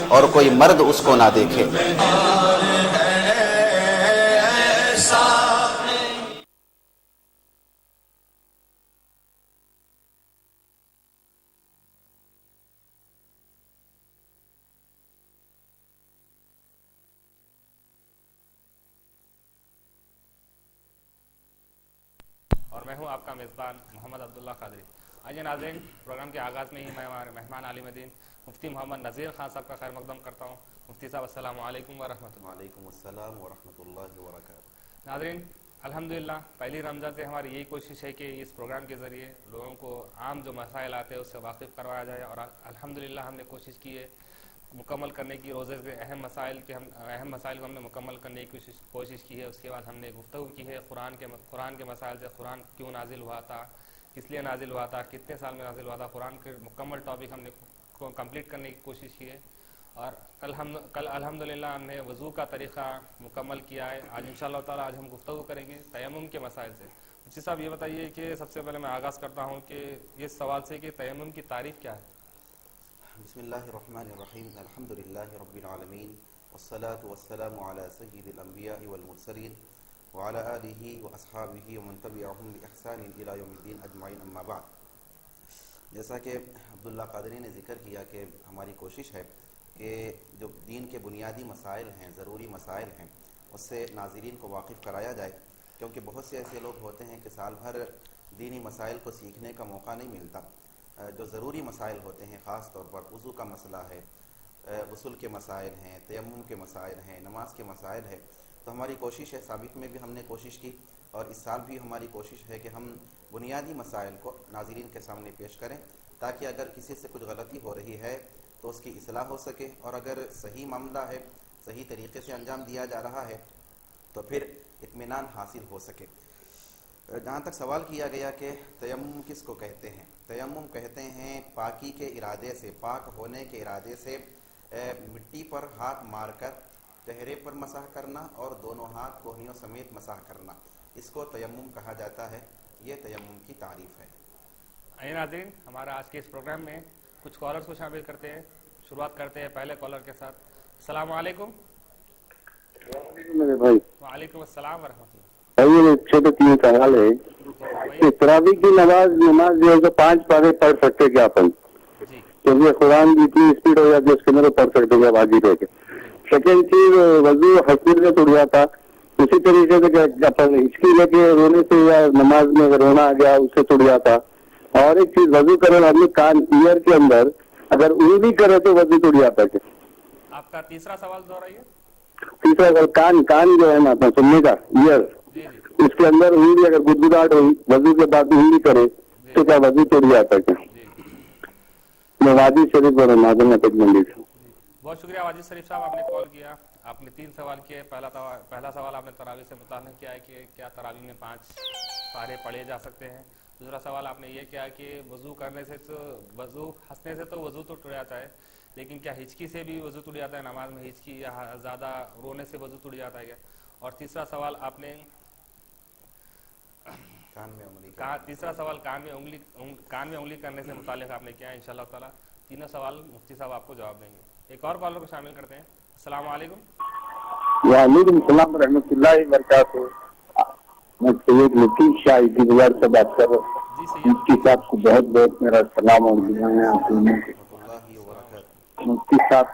اور کوئی مرد اس کو نہ دیکھے۔ اور میں ہوں آپ کا میزبان محمد عبداللہ قادری۔ آئیے ناظرین، پروگرام کے آغاز میں ہی میں ہمارے مہمان عالم دین مفتی محمد نذیر خان صاحب کا خیر مقدم کرتا ہوں۔ مفتی صاحب السلام علیکم ورحمۃ اللہ۔ وعلیکم السلام ورحمۃ اللہ وبرکاتہ۔ ناظرین، الحمدللہ پہلی رمضان سے ہماری یہی کوشش ہے کہ اس پروگرام کے ذریعے لوگوں کو عام جو مسائل آتے ہیں اس سے واقف کروایا جائے، اور الحمدللہ ہم نے کوشش کی ہے مکمل کرنے کی، روزے سے اہم مسائل کو ہم نے مکمل کرنے کی کوشش کی ہے۔ اس کے بعد ہم نے گفتگو کی ہے قرآن کے مسائل سے، قرآن کیوں نازل ہوا تھا، کس لیے نازل ہوا تھا، کتنے سال میں نازل ہوا تھا، قرآن کے مکمل ٹاپک ہم نے کمپلیٹ کرنے کی کوشش کی ہے۔ اور کل الحمدللہ ہم نے وضو کا طریقہ مکمل کیا ہے۔ آج انشاءاللہ تعالیٰ ہم گفتگو کریں گے تیمم کے مسائل سے۔ مفتی صاحب یہ بتائیے کہ سب سے پہلے میں آغاز کرتا ہوں کہ یہ سوال سے کہ تیمم کی تعریف کیا ہے؟ بسم اللہ الرحمن الرحیم، الحمد للہ رب العالمین، والصلاة والسلام علی سید الانبیاء والمرسلین وعلی آلہ واصحابہ ومن تبعہم بإحسان الی یوم الدین اجمعین، اما بعد۔ جیسا کہ عبداللہ قادری نے ذکر کیا کہ ہماری کوشش ہے کہ جو دین کے بنیادی مسائل ہیں، ضروری مسائل ہیں، اس سے ناظرین کو واقف کرایا جائے، کیونکہ بہت سے ایسے لوگ ہوتے ہیں کہ سال بھر دینی مسائل کو سیکھنے کا موقع نہیں ملتا۔ جو ضروری مسائل ہوتے ہیں، خاص طور پر وضو کا مسئلہ ہے، غسل کے مسائل ہیں، تیمم کے مسائل ہیں، نماز کے مسائل ہیں، تو ہماری کوشش ہے، سابق میں بھی ہم نے کوشش کی اور اس سال بھی ہماری کوشش ہے کہ ہم بنیادی مسائل کو ناظرین کے سامنے پیش کریں، تاکہ اگر کسی سے کچھ غلطی ہو رہی ہے تو اس کی اصلاح ہو سکے، اور اگر صحیح معاملہ ہے، صحیح طریقے سے انجام دیا جا رہا ہے تو پھر اطمینان حاصل ہو سکے۔ جہاں تک سوال کیا گیا کہ تیمم کس کو کہتے ہیں، تیمم کہتے ہیں پاکی کے ارادے سے، پاک ہونے کے ارادے سے مٹی پر ہاتھ مار کر چہرے پر مسح کرنا اور دونوں ہاتھ کوہنیوں سمیت مسح کرنا، اس کو تیمم کہا جاتا ہے۔ یہ تیمم کی تعریف ہے۔ آئیے ناظرین، ہمارا آج کے اس پروگرام میں کچھ کالرز کو شامل کرتے ہیں۔ شروعات کرتے ہیں پہلے کالر کے ساتھ۔ السلام علیکم۔ میرے بھائی، وعلیکم السلام ورحمۃ اللہ۔ ایک چھوٹا تین سوال ہے کہ تراویح کی نماز جو ہے تو 5 پارے پڑھ سکتے کیا اپن؟ جی کیونکہ قرآن کی اتنی اسپیڈ ہو جاتی ہے اس کے اندر پڑھ سکتے کیا باقی رہ کے؟ سیکنڈ چیز، وضو حسین سے ٹوٹ جاتا، اسی طریقے سے اپن ہچکی لے کے رونے سے یا نماز میں اگر رونا آ گیا اس سے ٹوٹ جاتا۔ اور ایک چیز، وضو کرے آدمی کان ایئر کے اندر اگر انگلی کرے تو وضو ٹوٹ جاتا ہے۔ آپ کا تیسرا سوال دہرائیے۔ تیسرا اگر کان جو ہے نا اپنا سننے کا ایئر، جی جی اس کے اندر انگلی اگر گدگداہٹ ہوئی وضو کے بعد انگلی کرے تو کیا وضو ٹوٹ جاتا ہے کیا؟ جی میں واجد شریف اور ناظرین اٹک منڈی سے۔ بہت شکریہ واجد شریف صاحب، آپ نے کال کیا۔ آپ نے 3 سوال کیے۔ پہلا سوال آپ نے تراویح سے متعلق کیا ہے کہ کیا تراویح میں 5 پارے پڑھے جا سکتے ہیں۔ دوسرا سوال آپ نے یہ کیا کہ وضو کرنے سے وضو ہنسنے سے تو وضو تو ٹوٹ جاتا ہے، لیکن کیا ہچکی سے بھی وضو ٹوٹ جاتا ہے؟ نماز میں ہچکی یا زیادہ رونے سے وضو ٹوٹ جاتا ہے کیا؟ اور تیسرا سوال آپ نے تیسرا سوال کان میں انگلی کرنے سے متعلق آپ نے کیا ہے۔ انشاءاللہ تعالیٰ تینوں سوال مفتی صاحب آپ کو جواب دیں گے۔ ایک اور کالر کو شامل کرتے ہیں۔ السلام علیکم۔ وعلیکم السلام ورحمۃ اللہ وبرکاتہ۔ میں سید مفتی شاہ کی بازار سے بات کر رہا ہوں۔ جی سید مفتی صاحب کو بہت بہت میرا سلام اور مفتی صاحب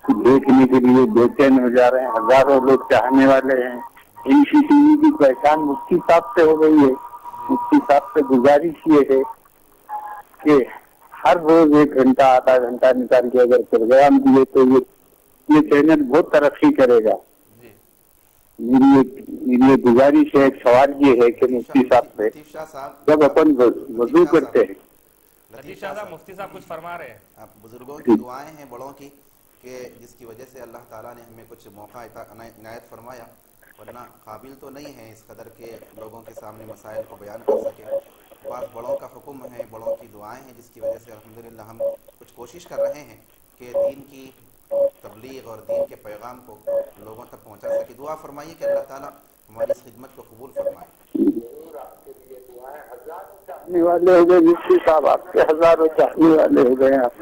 کو دیکھنے کے لیے بے چین ہو جا رہے ہیں، ہزاروں لوگ چاہنے والے ہیں۔ ان سی ٹی وی کی پہچان مفتی صاحب سے ہو گئی ہے۔ مفتی صاحب سے گزارش یہ ہے کہ ہر روز 1 گھنٹہ آدھا گھنٹہ نکال کے اگر پروگرام دیے تو یہ چینل بہت ترقی کرے گا۔ میری گزارش ہے، ایک سوال یہ ہے کہ مفتی صاحب سے جب اپن وضو کرتے ہیں، لطیف شاہ صاحب مفتی صاحب کچھ فرما رہے ہیں۔ بزرگوں کی دعائیں ہیں، بڑوں کی، کہ جس کی وجہ سے اللہ تعالیٰ نے ہمیں کچھ موقع عنایت فرمایا، ورنہ قابل تو نہیں ہے اس قدر کے لوگوں کے سامنے مسائل کو بیان کر سکے۔ بعض بڑوں کا حکم ہے، بڑوں کی دعائیں ہیں، جس کی وجہ سے الحمدللہ ہم کچھ کوشش کر رہے ہیں کہ دین کی تبلیغ اور دین کے پیغام کو لوگوں تک پہنچا سکے۔ دعا فرمائیے کہ اللہ تعالیٰ ہماری اس خدمت کو قبول فرمائے۔ چاہنے والے ہو گئے مفتی صاحب، آپ کے ہزاروں چاہنے والے ہو گئے آپ۔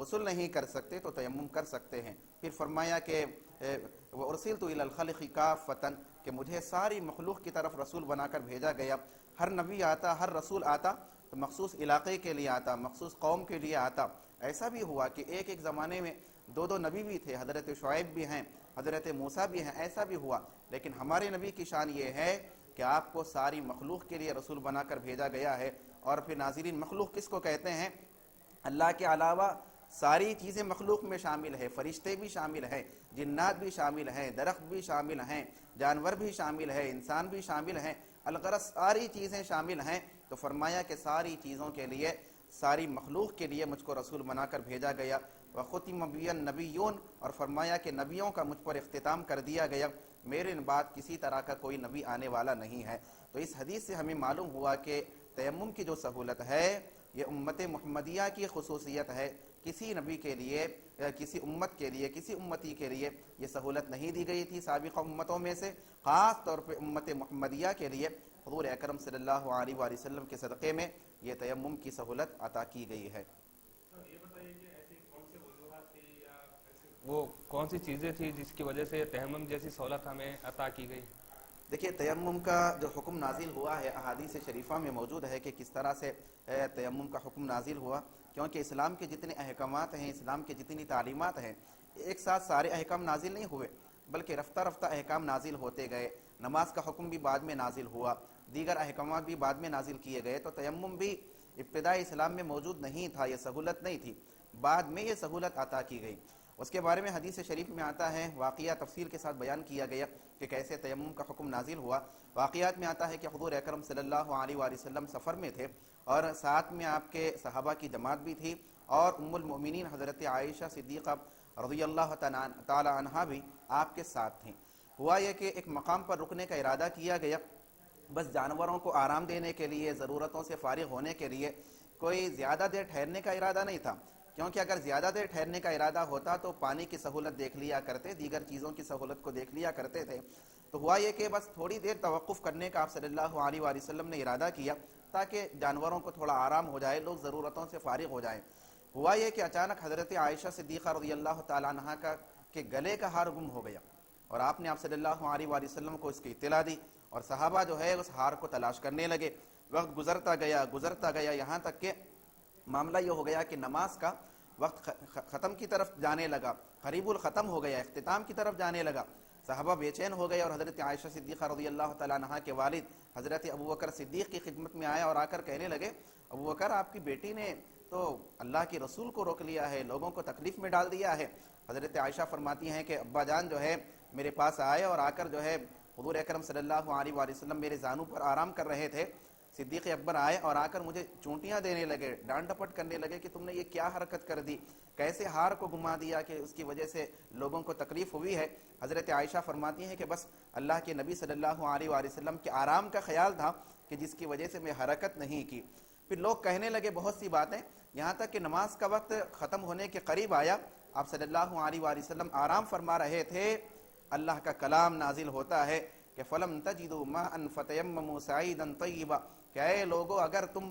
غسل نہیں کر سکتے تو تیمم کر سکتے ہیں۔ پھر فرمایا کہ وَأُرْسِلْتُ إِلَى الْخَلْقِ كَافَّةً کہ مجھے ساری مخلوق کی طرف رسول بنا کر بھیجا گیا۔ ہر نبی آتا، ہر رسول آتا تو مخصوص علاقے کے لیے آتا، مخصوص قوم کے لیے آتا۔ ایسا بھی ہوا کہ ایک زمانے میں دو نبی بھی تھے، حضرت شعیب بھی ہیں، حضرت موسیٰ بھی ہیں، ایسا بھی ہوا۔ لیکن ہمارے نبی کی شان یہ ہے کہ آپ کو ساری مخلوق کے لیے رسول بنا کر بھیجا گیا ہے۔ اور پھر ناظرین، مخلوق کس کو کہتے ہیں؟ اللہ کے علاوہ ساری چیزیں مخلوق میں شامل ہے، فرشتے بھی شامل ہیں، جنات بھی شامل ہیں، درخت بھی شامل ہیں، جانور بھی شامل ہے، انسان بھی شامل ہیں، الغرض ساری چیزیں شامل ہیں۔ تو فرمایا کہ ساری چیزوں کے لیے، ساری مخلوق کے لیے مجھ کو رسول بنا کر بھیجا گیا۔ وَخُتِمَ بِيَ النَّبِيُّونَ اور فرمایا کہ نبیوں کا مجھ پر اختتام کر دیا گیا، میرے بعد کسی طرح کا کوئی نبی آنے والا نہیں ہے۔ تو اس حدیث سے ہمیں معلوم ہوا کہ تیمم کی جو سہولت ہے یہ امت محمدیہ کی خصوصیت ہے، کسی نبی کے لیے، کسی امت کے لیے، کسی امتی کے لیے یہ سہولت نہیں دی گئی تھی سابقہ امتوں میں سے۔ خاص طور پہ امت محمدیہ کے لیے حضور اکرم صلی اللہ علیہ وآلہ وسلم کے صدقے میں یہ تیمم کی سہولت عطا کی گئی ہے۔ وہ کون سی چیزیں تھی جس کی وجہ سے تیمم جیسی سہولت ہمیں عطا کی گئی؟ دیکھیے، تیمم کا جو حکم نازل ہوا ہے احادیث شریفہ میں موجود ہے کہ کس طرح سے تیمم کا حکم نازل ہوا، کیونکہ اسلام کے جتنے احکامات ہیں، اسلام کی جتنی تعلیمات ہیں، ایک ساتھ سارے احکام نازل نہیں ہوئے، بلکہ رفتہ رفتہ احکام نازل ہوتے گئے۔ نماز کا حکم بھی بعد میں نازل ہوا، دیگر احکامات بھی بعد میں نازل کیے گئے۔ تو تیمم بھی ابتدائی اسلام میں موجود نہیں تھا، یہ سہولت نہیں تھی، بعد میں یہ سہولت عطا کی گئی۔ اس کے بارے میں حدیث شریف میں آتا ہے، واقعہ تفصیل کے ساتھ بیان کیا گیا کہ کیسے تیمم کا حکم نازل ہوا۔ واقعات میں آتا ہے کہ حضور اکرم صلی اللہ علیہ وآلہ وسلم سفر میں تھے اور ساتھ میں آپ کے صحابہ کی جماعت بھی تھی، اور ام المؤمنین حضرت عائشہ صدیقہ رضی اللہ تعالی عنہا بھی آپ کے ساتھ تھیں۔ ہوا یہ کہ ایک مقام پر رکنے کا ارادہ کیا گیا، بس جانوروں کو آرام دینے کے لیے، ضرورتوں سے فارغ ہونے کے لیے، کوئی زیادہ دیر ٹھہرنے کا ارادہ نہیں تھا، کیونکہ اگر زیادہ دیر ٹھہرنے کا ارادہ ہوتا تو پانی کی سہولت دیکھ لیا کرتے، دیگر چیزوں کی سہولت کو دیکھ لیا کرتے تھے۔ تو ہوا یہ کہ بس تھوڑی دیر توقف کرنے کا آپ صلی اللہ علیہ وآلہ وسلم نے ارادہ کیا تاکہ جانوروں کو تھوڑا آرام ہو جائے، لوگ ضرورتوں سے فارغ ہو جائیں۔ ہوا یہ کہ اچانک حضرت عائشہ صدیقہ رضی اللہ تعالیٰ عنہا کے گلے کا ہار گم ہو گیا، اور آپ نے آپ صلی اللہ علیہ وآلہ وسلم کو اس کی اطلاع دی، اور صحابہ جو ہے اس ہار کو تلاش کرنے لگے۔ وقت گزرتا گیا یہاں تک کہ معاملہ یہ ہو گیا کہ نماز کا وقت ختم کی طرف جانے لگا، قریب الختم ہو گیا، اختتام کی طرف جانے لگا۔ صحابہ بے چین ہو گئے، اور حضرت عائشہ صدیقہ رضی اللہ تعالیٰ عنہا کے والد حضرت ابوبکر صدیق کی خدمت میں آئے اور آ کر کہنے لگے، ابوبکر آپ کی بیٹی نے تو اللہ کے رسول کو روک لیا ہے، لوگوں کو تکلیف میں ڈال دیا ہے۔ حضرت عائشہ فرماتی ہیں کہ ابا جان جو ہے میرے پاس آئے اور آ کر جو ہے حضور اکرم صلی اللہ علیہ وآلہ وسلم میرے زانو پر آرام کر رہے تھے، صدیق اکبر آئے اور آ کر مجھے چونٹیاں دینے لگے، ڈانٹ ڈپٹ کرنے لگے کہ تم نے یہ کیا حرکت کر دی، کیسے ہار کو گما دیا کہ اس کی وجہ سے لوگوں کو تکلیف ہوئی ہے۔ حضرت عائشہ فرماتی ہیں کہ بس اللہ کے نبی صلی اللہ علیہ وآلہ وسلم کے آرام کا خیال تھا کہ جس کی وجہ سے میں حرکت نہیں کی۔ پھر لوگ کہنے لگے بہت سی باتیں، یہاں تک کہ نماز کا وقت ختم ہونے کے قریب آیا، آپ صلی اللہ علیہ وآلہ وسلم آرام فرما رہے تھے، اللہ کا کلام نازل ہوتا ہے کہ فَلَمْ تَجِدُوا مَاءً فَتَيَمَّمُوا صَعِيدًا طَيِّبًا کہ اے لوگو اگر تم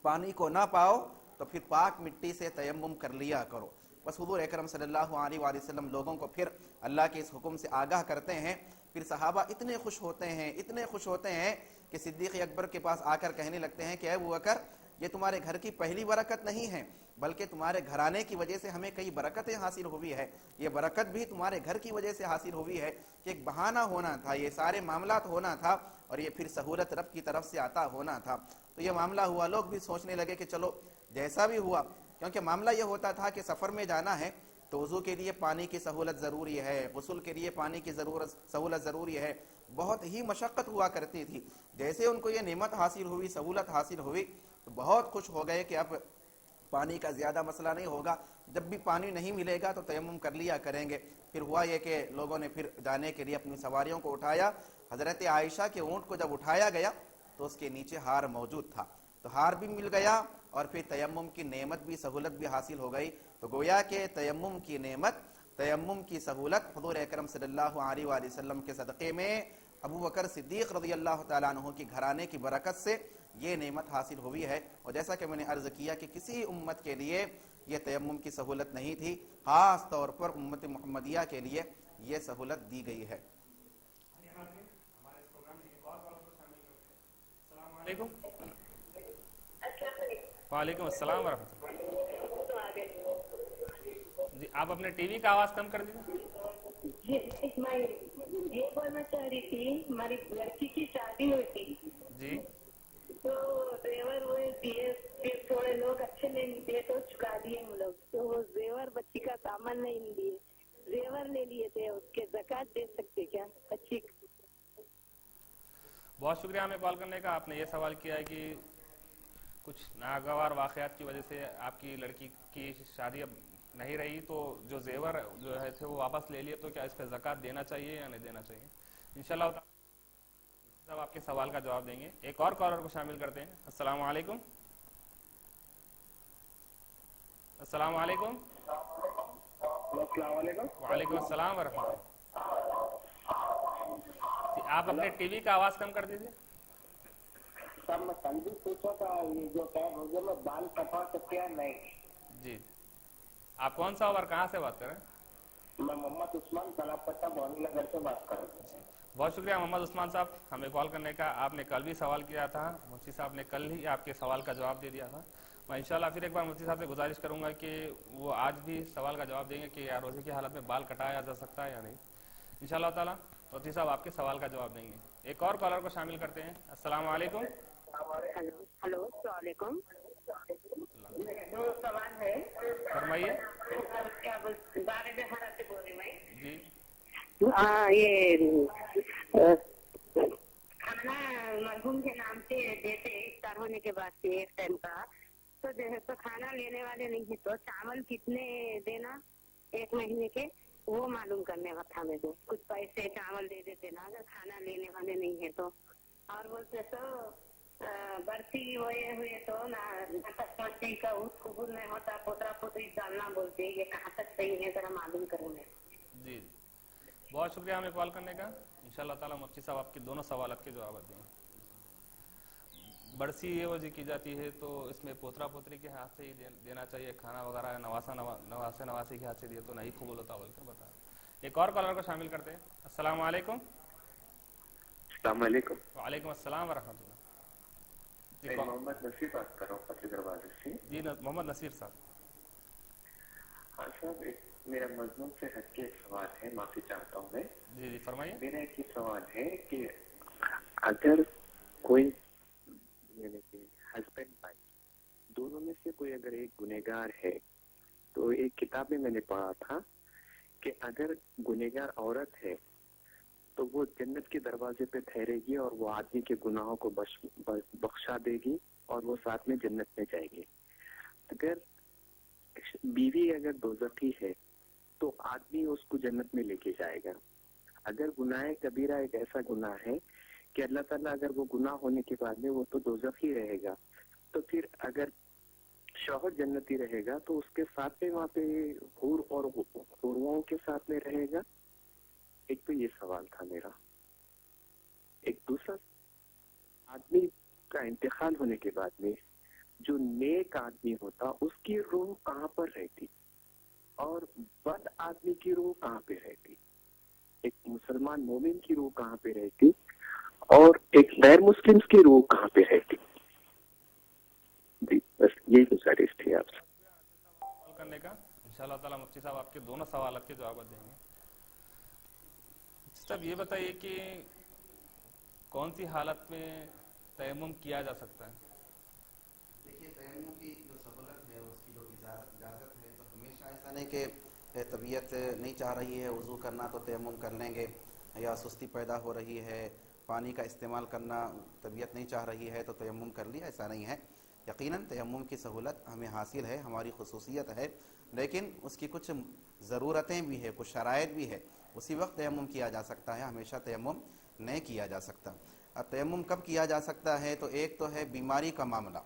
پانی کو نہ پاؤ تو پھر پاک مٹی سے تیمم کر لیا کرو۔ بس حضور اکرم صلی اللہ علیہ وآلہ وسلم لوگوں کو پھر اللہ کے اس حکم سے آگاہ کرتے ہیں۔ پھر صحابہ اتنے خوش ہوتے ہیں کہ صدیق اکبر کے پاس آ کر کہنے لگتے ہیں کہ اے ابوبکر، یہ تمہارے گھر کی پہلی برکت نہیں ہے، بلکہ تمہارے گھرانے کی وجہ سے ہمیں کئی برکتیں حاصل ہوئی ہے، یہ برکت بھی تمہارے گھر کی وجہ سے حاصل ہوئی ہے کہ ایک بہانہ ہونا تھا، یہ سارے معاملات ہونا تھا، اور یہ پھر سہولت رب کی طرف سے عطا ہونا تھا۔ تو یہ معاملہ ہوا، لوگ بھی سوچنے لگے کہ چلو جیسا بھی ہوا، کیونکہ معاملہ یہ ہوتا تھا کہ سفر میں جانا ہے تو وضو کے لیے پانی کی سہولت ضروری ہے، غسل کے لیے پانی کی سہولت ضروری ہے، بہت ہی مشقت ہوا کرتی تھی۔ جیسے ان کو یہ نعمت حاصل ہوئی، سہولت حاصل ہوئی، تو بہت خوش ہو گئے کہ اب پانی کا زیادہ مسئلہ نہیں ہوگا، جب بھی پانی نہیں ملے گا تو تیمم کر لیا کریں گے۔ پھر ہوا یہ کہ لوگوں نے پھر جانے کے لیے اپنی سواریوں کو اٹھایا۔ حضرت عائشہ کے اونٹ کو جب اٹھایا گیا تو اس کے نیچے ہار موجود تھا، تو ہار بھی مل گیا اور پھر تیمم کی نعمت بھی، سہولت بھی حاصل ہو گئی۔ تو گویا کہ تیمم کی نعمت، تیمم کی سہولت حضور اکرم صلی اللہ علیہ وآلہ وسلم کے صدقے میں ابوبکر صدیق رضی اللہ تعالیٰ عنہ کی گھرانے کی برکت سے یہ نعمت حاصل ہوئی ہے۔ اور جیسا کہ میں نے عرض کیا کہ کسی امت کے لیے یہ تیمم کی سہولت نہیں تھی، خاص طور پر امت محمدیہ کے لیے یہ سہولت دی گئی ہے۔ السلام علیکم۔ وعلیکم السلام ورحمۃ اللہ۔ جی آپ اپنے ٹی وی کا آواز کم کر دیجیے۔ یہ بولنا چاہ رہی تھی، ہماری لڑکی کی شادی ہوئی تھی جی تو زیور ہوئے دیے، پھر تھوڑے لوگ اچھے نہیں دیے تو چکا دیے ہم لوگ، تو وہ زیور بچی کا سامان نہیں دیے، زیور لے لیے تھے، اس کے زکوٰۃ دے سکتے کیا بچی؟ بہت شکریہ ہمیں کال کرنے کا۔ آپ نے یہ سوال کیا ہے کہ کچھ ناگوار واقعات کی وجہ سے آپ کی لڑکی کی شادی اب نہیں رہی، تو جو زیور جو ہے تھے وہ واپس لے لیے، تو کیا اس پہ زکوٰۃ دینا چاہیے یا نہیں دینا چاہیے؟ انشاءاللہ تعالیٰ آپ کے سوال کا جواب دیں گے۔ ایک اور کالر کو شامل کرتے ہیں۔ السلام علیکم۔ السلام علیکم۔ السلام علیکم۔ وعلیکم السلام ورحمۃ اللہ۔ آپ اپنے ٹی وی کا آواز کم کر دیجیے۔ سر میں کل بھی پوچھا تھا یہ جو کیا مجھے میں بال کٹوا سکتے ہیں نہیں؟ جی آپ کون سا اور کہاں سے بات کر رہے ہیں؟ میں محمد عثمان کلا پٹہ بھوانی نگر سے بات کر رہا ہوں۔ بہت شکریہ محمد عثمان صاحب ہمیں کال کرنے کا۔ آپ نے کل بھی سوال کیا تھا، مفتی صاحب نے کل ہی آپ کے سوال کا جواب دے دیا تھا۔ میں انشاءاللہ پھر ایک بار مفتی صاحب سے گزارش کروں گا کہ وہ آج بھی سوال کا جواب دیں گے کہ یا روزے کی حالت میں بال کٹایا جا سکتا ہے یا نہیں۔ انشاءاللہ تعالیٰ مفتی صاحب آپ کے سوال کا جواب دیں گے۔ ایک اور کالر کو شامل کرتے ہیں۔ السلام علیکم۔ ہلو السلام علیکم۔ دو سوال ہے، فرمائیے۔ کیا بارے میں حالت سے بول رہی میں جی یہ کھانا مرحوم کے نام سے دیتے افطار ہونے کے بعد سے ایک ٹائم کا، تو جو ہے تو کھانا لینے والے نہیں ہے تو چاول کتنے دینا ایک مہینے کے وہ معلوم کرنے کا تھا مجھے۔ کچھ پیسے چاول دے دیتے نا اگر کھانا لینے والے نہیں ہے تو، اور بولتے تو برسی ہوئے تو نہ کا اس قبول نہیں ہوتا، پوترا پوتری ڈالنا بولتے، یہ کہاں تک صحیح ہے ذرا معلوم کروں میں۔ جی بہت شکریہ ہمیں کال کرنے کا۔ انشاءاللہ تعالیٰ مفتی صاحب آپ کے دونوں سوالات کے جوابات دیں گے۔ برسی یہ وجہ کی جاتی ہے تو اس میں پوترا پوتری کے ہاتھ سے ہی دینا چاہیے کھانا وغیرہ، نواسے نواسی کے ہاتھ سے دیے تو نہیں قبول ہوتا بول کر بتا۔ ایک اور کالر کو شامل کرتے ہیں۔ السلام علیکم۔ السلام علیکم۔ وعلیکم السلام ورحمۃ اللہ۔ میں محمد نصیر بات کر رہا ہوں فتح دروازے سے۔ جی محمد نصیر صاحب۔ ہاں صاحب میرا مضمون سے ہٹ کے ایک سوال ہے، معافی چاہتا ہوں میں۔ جی جی فرمائیے۔ میرا ایک سوال ہے کہ اگر کوئی یعنی کہ ہسبینڈ وائف دونوں میں سے کوئی اگر ایک گنہگار ہے، تو ایک کتاب میں نے پڑھا تھا کہ اگر گنہگار عورت ہے تو وہ جنت کے دروازے پہ ٹھہرے گی اور وہ آدمی کے گناہوں کو بخشا دے گی اور وہ ساتھ میں جنت میں جائے گی۔ اگر بیوی اگر دوزخی ہے تو آدمی اس کو جنت میں لے کے جائے گا۔ اگر گناہ کبیرہ ایک ایسا گناہ ہے کہ اللہ تعالیٰ اگر وہ گناہ ہونے کے بعد میں وہ تو دوزخی رہے گا، تو پھر اگر شوہر جنتی رہے گا تو اس کے ساتھ میں وہاں پہ حور اور حوروں کے ساتھ میں رہے گا۔ ایک تو یہ سوال تھا میرا۔ ایک دوسرا، آدمی کا انتقال ہونے کے بعد میں جو نیک آدمی ہوتا اس کی روح کہاں پر رہتی اور بد آدمی کی روح کہاں پہ رہتی؟ ایک مسلمان مومن کی روح کہاں پہ رہتی اور ایک غیر مسلم کی روح کہاں پہ رہتی؟ جی بس یہی گزارش تھی آپ سے کال کرنے کا۔ انشاءاللہ تعالیٰ مفتی صاحب آپ کے دونوں سوالات کے جوابات دیں گے۔ صاحب یہ بتائیے کہ کون سی حالت میں تیمم کیا جا سکتا ہے؟ دیکھیے تیمم کی جو سہولت ہے اس کی جو اجازت ہے، تو ہمیشہ ایسا نہیں کہ طبیعت نہیں چاہ رہی ہے وضو کرنا تو تیمم کر لیں گے، یا سستی پیدا ہو رہی ہے پانی کا استعمال کرنا طبیعت نہیں چاہ رہی ہے تو تیمم کر لیا، ایسا نہیں ہے۔ یقیناً تیمم کی سہولت ہمیں حاصل ہے، ہماری خصوصیت ہے، لیکن اس کی کچھ ضرورتیں بھی ہے، کچھ شرائط بھی ہے۔ اسی وقت تیمم کیا جا سکتا ہے، ہمیشہ تیمم نہیں کیا جا سکتا۔ اب تیمم کب کیا جا سکتا ہے؟ تو ایک تو ہے بیماری کا معاملہ،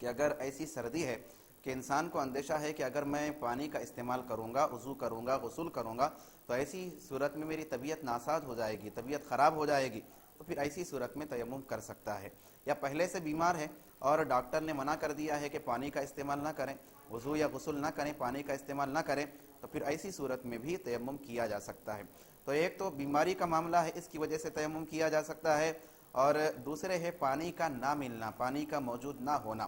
کہ اگر ایسی سردی ہے کہ انسان کو اندیشہ ہے کہ اگر میں پانی کا استعمال کروں گا، وضو کروں گا، غسل کروں گا تو ایسی صورت میں میری طبیعت ناساز ہو جائے گی، طبیعت خراب ہو جائے گی، تو پھر ایسی صورت میں تیمم کر سکتا ہے. یا پہلے سے بیمار ہے اور ڈاکٹر نے منع کر دیا ہے کہ پانی کا استعمال نہ کریں, وضو یا غسل نہ کریں, پانی کا استعمال نہ کریں, تو پھر ایسی صورت میں بھی تیمم کیا جا سکتا ہے. تو ایک تو بیماری کا معاملہ ہے, اس کی وجہ سے تیمم کیا جا سکتا ہے, اور دوسرے ہے پانی کا نہ ملنا, پانی کا موجود نہ ہونا.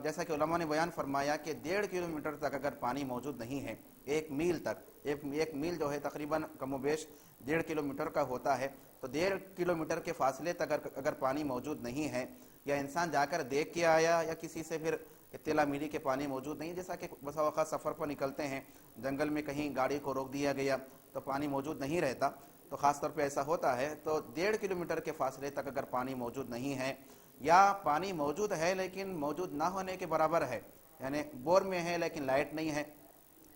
جیسا کہ علماء نے بیان فرمایا کہ 1.5 کلومیٹر تک اگر پانی موجود نہیں ہے, 1 میل تک, ایک میل جو ہے تقریباً کم و بیش 1.5 کلومیٹر کا ہوتا ہے, تو 1.5 کلومیٹر کے فاصلے تک اگر پانی موجود نہیں ہے, یا انسان جا کر دیکھ کے آیا یا کسی سے پھر اطلاع ملی کہ پانی موجود نہیں, جیسا کہ بسا اوقات سفر پر نکلتے ہیں, جنگل میں کہیں گاڑی کو روک دیا گیا تو پانی موجود نہیں رہتا, تو خاص طور پہ ایسا ہوتا ہے, تو 1.5 کلومیٹر کے فاصلے تک اگر پانی موجود نہیں ہے, یا پانی موجود ہے لیکن موجود نہ ہونے کے برابر ہے, یعنی بور میں ہے لیکن لائٹ نہیں ہے,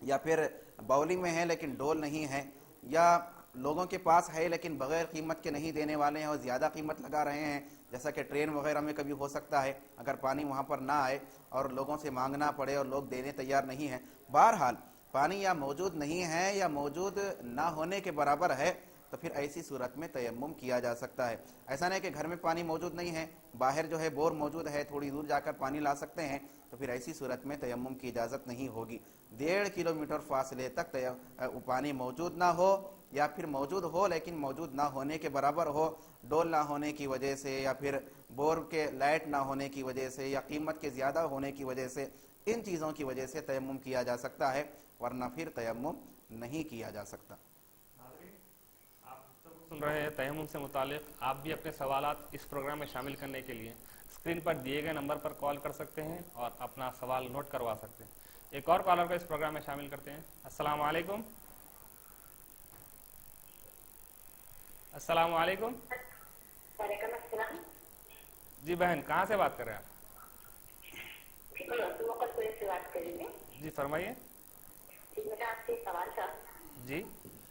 یا پھر باولی میں ہے لیکن ڈول نہیں ہے, یا لوگوں کے پاس ہے لیکن بغیر قیمت کے نہیں دینے والے ہیں اور زیادہ قیمت لگا رہے ہیں, جیسا کہ ٹرین وغیرہ میں کبھی ہو سکتا ہے, اگر پانی وہاں پر نہ آئے اور لوگوں سے مانگنا پڑے اور لوگ دینے تیار نہیں ہیں. بہرحال پانی یا موجود نہیں ہے یا موجود نہ ہونے کے برابر ہے, تو پھر ایسی صورت میں تیمم کیا جا سکتا ہے. ایسا نہیں کہ گھر میں پانی موجود نہیں ہے, باہر جو ہے بور موجود ہے, تھوڑی دور جا کر پانی لا سکتے ہیں, تو پھر ایسی صورت میں تیمم کی اجازت نہیں ہوگی. 1.5 کلومیٹر فاصلے تک پانی موجود نہ ہو, یا پھر موجود ہو لیکن موجود نہ ہونے کے برابر ہو, ڈول نہ ہونے کی وجہ سے, یا پھر بور کے لائٹ نہ ہونے کی وجہ سے, یا قیمت کے زیادہ ہونے کی وجہ سے, ان چیزوں کی وجہ سے تیمم کیا جا سکتا ہے, ورنہ پھر تیمم نہیں کیا جا سکتا. سن رہے ہیں تیمم سے متعلق. آپ بھی اپنے سوالات اس پروگرام میں شامل کرنے کے لیے اسکرین پر دیے گئے نمبر پر کال کر سکتے ہیں اور اپنا سوال نوٹ کروا سکتے ہیں. ایک اور کالر کو اس پروگرام میں شامل کرتے ہیں. السلام علیکم. السلام علیکم. وعلیکم السلام. جی بہن, کہاں سے بات کر رہے ہیں آپ؟ سے بات کریں گے. جی فرمائیے. جی میرا آپ سے سوال تھا جی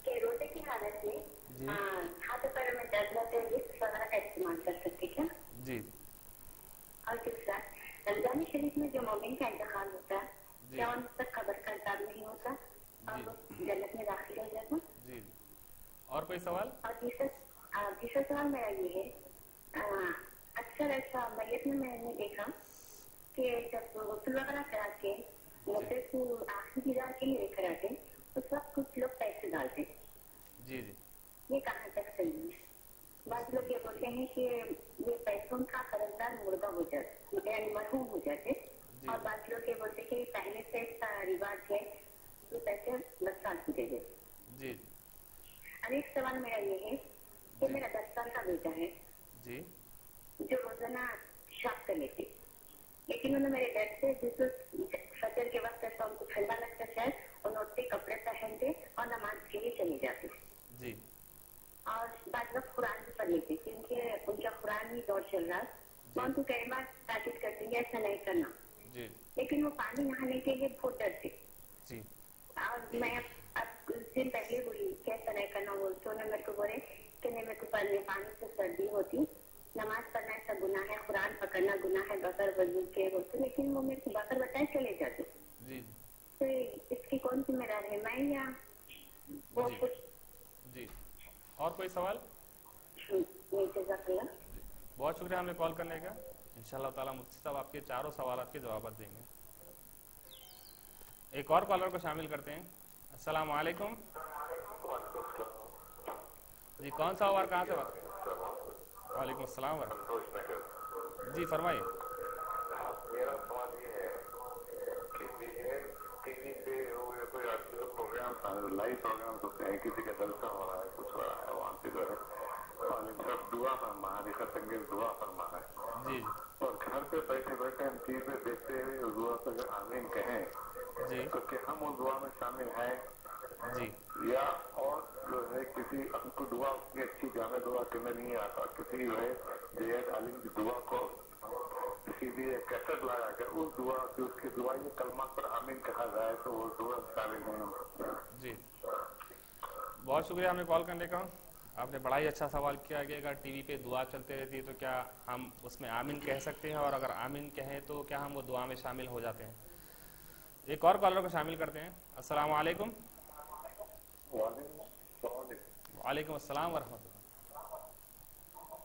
کہ روزے کی حالت میں جی ہاتھ پیر میں درد ہوتے ہوئے وغیرہ کا استعمال کر سکتے کیا؟ جی اور دوسرا, رمضان شریف میں جو مومن کا انتخاب ہوتا ہے, جی کیا ان تک قبر کا عذاب نہیں ہوتا اور وہ جنت میں داخل ہو جاتا؟ جی. اور کوئی سوال؟ اور تیسرا سوال میرا یہ ہے, اکثر ایسا میت میں نے دیکھا کہ جب غسل وغیرہ کرا کے مردے کو آخری دیدار کے لیے لے کر آتے, اس وقت کچھ لوگ پیسے ڈالتے. جی جی یہ کہاں تک صحیح ہے؟ بعض لوگ یہ بولتے ہیں کہ یہ پیسوں کا قرضدار مردہ ہو جاتا, یعنی مرحوم ہو جاتے, اور بعض لوگ یہ بولتے ہیں کہ پہلے سے اس کا رواج ہے, یہ پیسے 10 سال کی دے دیتے. جی. اب ایک سوال میرا یہ ہے کہ میرا 10 سال کا بیٹا ہے جی جو روزانہ شاپ کر لیتے, لیکن انہوں میرے ڈر سے جس فجر کے وقت ایسا ان کو ٹھنڈا لگتا ہے اور نوٹتے کپڑے پہنتے اور نماز کے لیے چلے جاتے. جی. اور بعض وقت قرآن بھی پڑھ لیتے کیونکہ ان کا قرآن ہی دور چل رہا. میں ان کو کئی بار تاکید کرتی ہیں ایسا نہیں کرنا, جی لیکن وہ پانی نہانے کے لیے بہت ڈرتے. جی. اور میں اب کچھ دن پہلے بولی کہ ایسا نہیں کرنا, وہ تو انہوں نے میرے کو بولے کہ نہیں, میرے کو پانی سے سردی ہوتی, نماز پڑھنا ایسا گناہ ہے, قرآن پکڑنا گناہ ہے بغیر وضو کے ہوتے, لیکن وہ میرے کو بغیر بتائے چلے جاتے. جی. تو اس کی کون ذمہ دار ہے, میں یا وہ کچھ؟ جی. اور کوئی سوال؟ جزاک اللہ. بہت شکریہ ہمیں کال کرنے کا. انشاءاللہ تعالیٰ مفتی صاحب آپ کے چاروں سوالات کے جوابات دیں گے. ایک اور کالر کو شامل کرتے ہیں. السلام علیکم. جی کون سا اور کہاں سے بات کریں؟ وعلیکم السلام ورحمۃ. جی فرمائیے. میرا سوال یہ ہے کہ ٹی وی پہ کوئی پروگرام لائیو پروگرام ہوتے ہیں, کسی کا جلسہ ہو رہا ہے, کچھ ہو رہا ہے, وہاں پہ جو ہے سب دعا فرما ہے, حقیقت انگیز دعا فرما ہے, جی اور گھر پہ بیٹھے بیٹھے ہم ٹی وی پہ دیکھتے ہوئے اس دعا سے اگر آمین کہیں جی تو کہ ہم اس دعا میں شامل ہیں, جی یا اور جو ہے کسی ہم کو دعا اتنی اچھی جامع دعا کرنے نہیں آتا, کسی جو ہے جید عالم کی دعا کو اسی لیے کیسٹ لایا کہ اس دعا سے اس کی دعا یہ کلمات پر آمین کہا جائے تو وہ دعا شامل ہیں. جی. بہت شکریہ ہمیں کال کرنے کا. آپ نے بڑا ہی اچھا سوال کیا کہ اگر ٹی وی پہ دعا چلتے رہتی ہے تو کیا ہم اس میں آمین کہہ سکتے ہیں, اور اگر آمین کہیں تو کیا ہم وہ دعا میں شامل ہو جاتے ہیں. ایک اور کالر کو شامل کرتے ہیں. السلام علیکم. وعلیکم السلام ورحمۃ اللہ.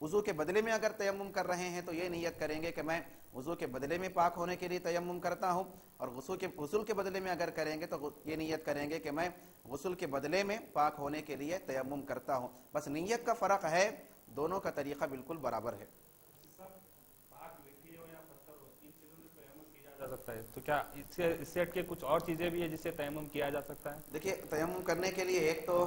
وضو کے بدلے میں اگر تیمم کر رہے ہیں تو یہ نیت کریں گے کہ میں وضو کے بدلے میں پاک ہونے کے لیے تیمم کرتا ہوں، اور غسل کے بدلے میں اگر کریں گے تو یہ نیت کریں گے کہ میں غسل کے بدلے میں پاک ہونے کے لیے تیمم کرتا ہوں. بس نیت کا فرق ہے، دونوں کا طریقہ بالکل برابر ہے. جا سکتا ہے تو کیا اس سے ہٹ کے کچھ اور چیزیں بھی ہیں جس سے تیمم کیا جا سکتا ہے؟ دیکھیے تیمم کرنے کے لیے ایک تو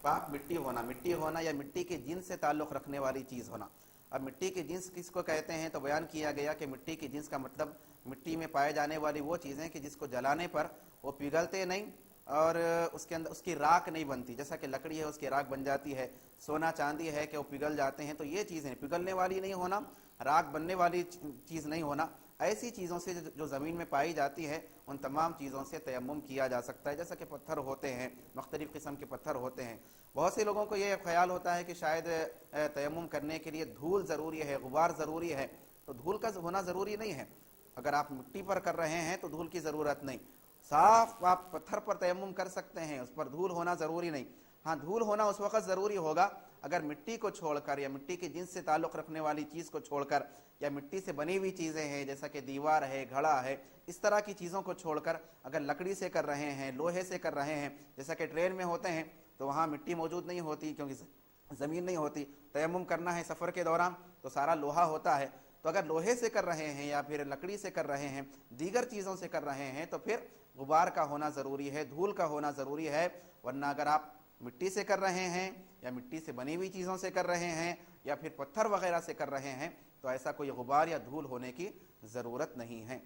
پاک مٹی ہونا یا مٹی کے جنس سے تعلق رکھنے والی چیز ہونا. اب مٹی کے جنس کس کو کہتے ہیں تو بیان کیا گیا کہ مٹی کے جنس کا مطلب مٹی میں پائے جانے والی وہ چیزیں کہ جس کو جلانے پر وہ پگھلتے نہیں اور اس کے اندر اس کی راکھ نہیں بنتی. جیسا کہ لکڑی ہے اس کی راکھ بن جاتی ہے، سونا چاندی ہے کہ وہ پگھل جاتے ہیں، تو یہ چیزیں پگھلنے والی نہیں ہونا، راکھ بننے والی چیز نہیں ہونا. ایسی چیزوں سے جو زمین میں پائی جاتی ہے ان تمام چیزوں سے تیمم کیا جا سکتا ہے. جیسا کہ پتھر ہوتے ہیں، مختلف قسم کے پتھر ہوتے ہیں. بہت سے لوگوں کو یہ خیال ہوتا ہے کہ شاید تیمم کرنے کے لیے دھول ضروری ہے، غبار ضروری ہے. تو دھول کا ہونا ضروری نہیں ہے. اگر آپ مٹی پر کر رہے ہیں تو دھول کی ضرورت نہیں. صاف آپ پتھر پر تیمم کر سکتے ہیں، اس پر دھول ہونا ضروری نہیں. ہاں دھول ہونا اس وقت ضروری ہوگا اگر مٹی کو چھوڑ کر یا مٹی کے جنس سے تعلق رکھنے والی چیز کو چھوڑ کر یا مٹی سے بنی ہوئی چیزیں ہیں جیسا کہ دیوار ہے، گھڑا ہے، اس طرح کی چیزوں کو چھوڑ کر اگر لکڑی سے کر رہے ہیں، لوہے سے کر رہے ہیں، جیسا کہ ٹرین میں ہوتے ہیں تو وہاں مٹی موجود نہیں ہوتی کیونکہ زمین نہیں ہوتی. تیمم کرنا ہے سفر کے دوران تو سارا لوہا ہوتا ہے. تو اگر لوہے سے کر رہے ہیں یا پھر لکڑی سے کر رہے ہیں، دیگر چیزوں سے کر رہے ہیں تو پھر غبار کا ہونا ضروری ہے، دھول کا ہونا ضروری ہے. ورنہ اگر آپ مٹی سے کر رہے ہیں یا مٹی سے بنی ہوئی چیزوں سے کر رہے ہیں یا پھر پتھر وغیرہ سے کر رہے ہیں تو ایسا کوئی غبار یا دھول ہونے کی ضرورت نہیں ہے.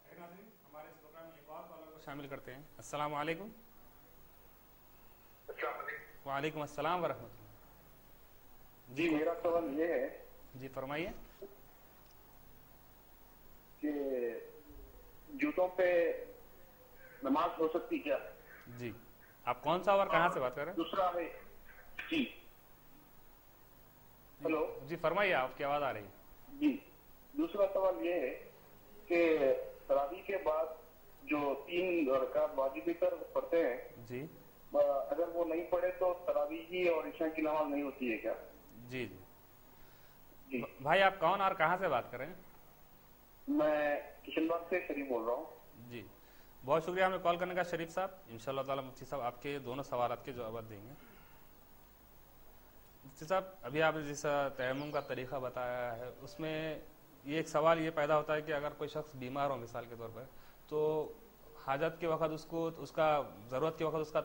ہمارے اس پروگرام میں ایک اور کالر کو شامل کرتے ہیں. السلام علیکم. وعلیکم السلام ورحمۃ اللہ. جی میرا سوال یہ ہے، جی فرمائیے. کہ جوتوں پہ نماز ہو سکتی کیا؟ جی آپ کون سا اور کہاں سے بات کر رہے ہیں؟ دوسرا ہے جی ہلو جی فرمائیے، آپ کی آواز آ رہی ہے. جی دوسرا سوال یہ ہے کہ تراویح کے بعد جو 3 رکعت واجبی پر پڑھتے ہیں، جی اگر وہ نہیں پڑھے تو تراویح اور عشاء کی نماز نہیں ہوتی ہے کیا؟ جی جی جی بھائی آپ کون اور کہاں سے بات کر رہے ہیں؟ میں کشن باغ سے شریف بول رہا ہوں. جی بہت شکریہ ہمیں کال کرنے کا شریف صاحب. انشاءاللہ تعالی مفتی صاحب آپ کے دونوں سوالات کے جوابات دیں گے. مفتی صاحب ابھی آپ نے جس تیمم کا طریقہ بتایا ہے اس میں یہ ایک سوال یہ پیدا ہوتا ہے کہ اگر کوئی شخص بیمار ہو مثال کے طور پر تو حاجت کے وقت اس کا ضرورت کے وقت اس کا